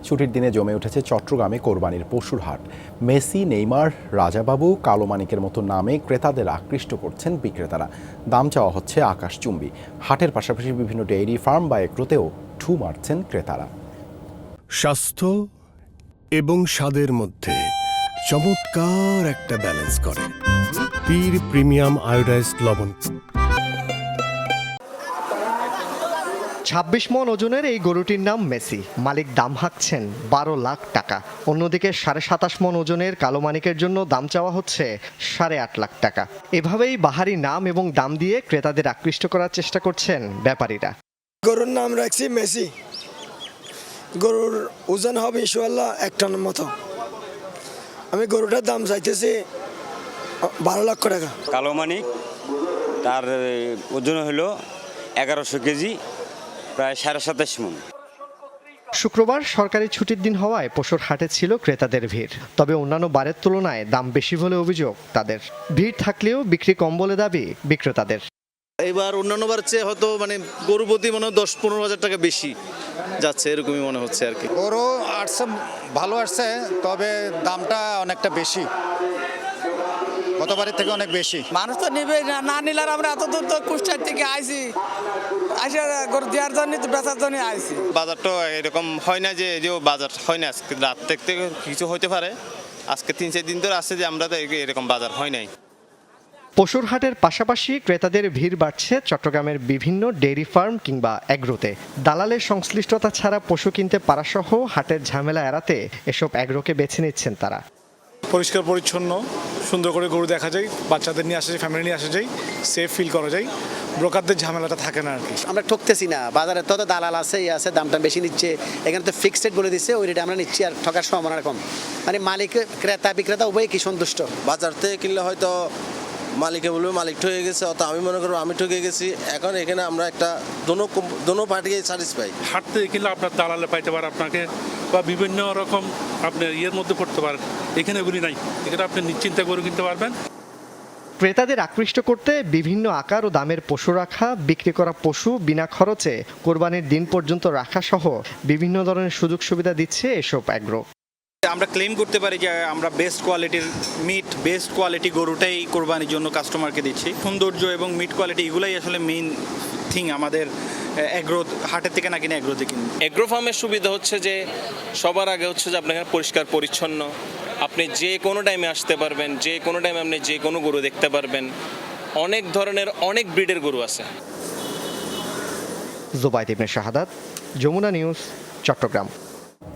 ছুটির দিনে জমে উঠেছে চট্টগ্রামে কোরবানির পশুর হাট। মেসি, নেইমার, রাজাবাবু, কালো মানিকের মতো নামে ক্রেতাদের আকৃষ্ট করছেন বিক্রেতারা। দাম চাওয়া হচ্ছে আকাশচুম্বী। হাটের পাশাপাশি বিভিন্ন ডেইরি ফার্ম বা এগ্রোতেও ঢু মারছেন ক্রেতারা। স্বাস্থ্য এবং স্বাদের মধ্যে চমৎকার একটা ব্যালেন্স করে পীর প্রিমিয়াম আয়োডাইজড লবণ। ২৬ মণ ওজনের এই গরুটির নাম মেসি। মালিক দাম হাঁকছেন ১২ লাখ টাকা। অন্যদিকে ২৭.৫ মণ ওজনের কালো মানিকের জন্য দাম চাওয়া হচ্ছে ৮.৫ লাখ টাকা। এভাবেই বাহারি নাম এবং দাম দিয়ে ক্রেতাদের আকৃষ্ট করার চেষ্টা করছেন ব্যাপারীরা। গরুর নাম রাখছি মেসি। গরুর ওজন হবে ইনশাআল্লাহ ১ টনের মতো। আমি গরুটার দাম চাইতেছি ১২ লক্ষ টাকা। কালো মানিক, তার ওজন হলো ১১০০ কেজি, প্রায় ২৭.৫ মণ। শুক্রবার সরকারি ছুটির দিন হওয়ায় পশুর হাটে ছিল ক্রেতাদের ভিড়। তবে অন্যান্য বারের তুলনায় দাম বেশি বলে অভিযোগ তাদের। ভিড় থাকলেও বিক্রি কম বলে দাবি বিক্রেতাদের। এবার অন্যান্যবার চেয়ে হয়তো গরু প্রতি মনে হয় ১০-১৫ হাজার টাকা বেশি যাচ্ছে, এরকমই মনে হচ্ছে আর কি। গরু আসছে, ভালো আসছে, তবে দামটা অনেকটা বেশি, গতবারের থেকে অনেক বেশি। মানুষ তো নিবে না নিলে আমরা এত দূর তো কুষ্টিয়ার থেকে আইছি, আসে গরু দেওয়ার জন্য বেচার জন্য আইছি। বাজারটা এরকম হয় না যে বাজার হয় না, আজকে রাত থেকে কিছু হতে পারে। আজকে ৩-৪ দিন ধরে আসছে যে আমরা তো এরকম বাজার হয় নাই। পশুর হাটের পাশাপাশি ক্রেতাদের ভিড় বাড়ছে চট্টগ্রামের বিভিন্ন ডেইরি ফার্ম কিংবা এগ্রোতে। দালালের সংশ্লিষ্টতা ছাড়া পশু কিনতে পারাসহ হাটের ঝামেলা এড়াতে এসব এগ্রোকে বেছে নিচ্ছেন তারা। পরিষ্কার পরিচ্ছন্ন সুন্দর করে গরু দেখা যায়, বাচ্চাদের নিয়ে আসা যায়, ফ্যামিলি নিয়ে আসা যায়, সেফ ফিল করা যায়, ব্রোকারদের ঝামেলাটা থাকে না আর কি। আমরা ঠকতেছি না, বাজারে তো দালাল আছে, আছে, দামটা বেশি নিচ্ছে। এখানে তো ফিক্সড রেট বলে দিচ্ছে, ওই রেটে আমরা নিচ্ছি, আর ঠকার সম্ভাবনা কম। মালিক, ক্রেতা, বিক্রেতা উভয় কি সন্তুষ্ট। বাজার থেকে কিনলে হয়তো মালিকে বলবে মালিক ঠকে গেছে, অত আমি মনে করবো আমি ঠকে গেছি। এখন এখানে আমরা একটা দোনো পার্টিকে স্যাটিসফাই। হাট থেকে কিনলে আপনার দালালে পাইতে পারে আপনাকে, বা বিভিন্ন রকম আপনার ইয়ের মধ্যে পড়তে পারেন। এখানে এগুলি নাই, এখানে আপনি নিশ্চিন্তে করে কিনতে পারবেন। ক্রেতাদের আকৃষ্ট করতে বিভিন্ন আকার ও দামের পশু রাখা, বিক্রি করা পশু বিনা খরচে কোরবানির দিন পর্যন্ত রাখা সহ বিভিন্ন ধরনের সুযোগ সুবিধা দিচ্ছে এসব এগ্রো। আমরা ক্লেম করতে পারি যে আমরা বেস্ট কোয়ালিটির মিট, বেস্ট কোয়ালিটি গরুটাই কোরবানির জন্য কাস্টমারকে দিচ্ছি। সৌন্দর্য এবং মিট কোয়ালিটি এগুলাই আসলে মেইন থিং আমাদের এগ্রো হাটের থেকে না কিনে এগ্রোতে কিনি। এগ্রো ফার্মের সুবিধা হচ্ছে যে সবার আগে হচ্ছে যে আপনার পরিষ্কার পরিচ্ছন্ন, আপনি যে কোনো টাইমে আসতে পারবেন, যে কোনো টাইমে আপনি যে কোনো গরু দেখতে পারবেন। অনেক ধরনের অনেক ব্রিডের গরু আছে। জুবাইদ ইবনে শাহাদাত, যমুনা নিউজ, চট্টগ্রাম।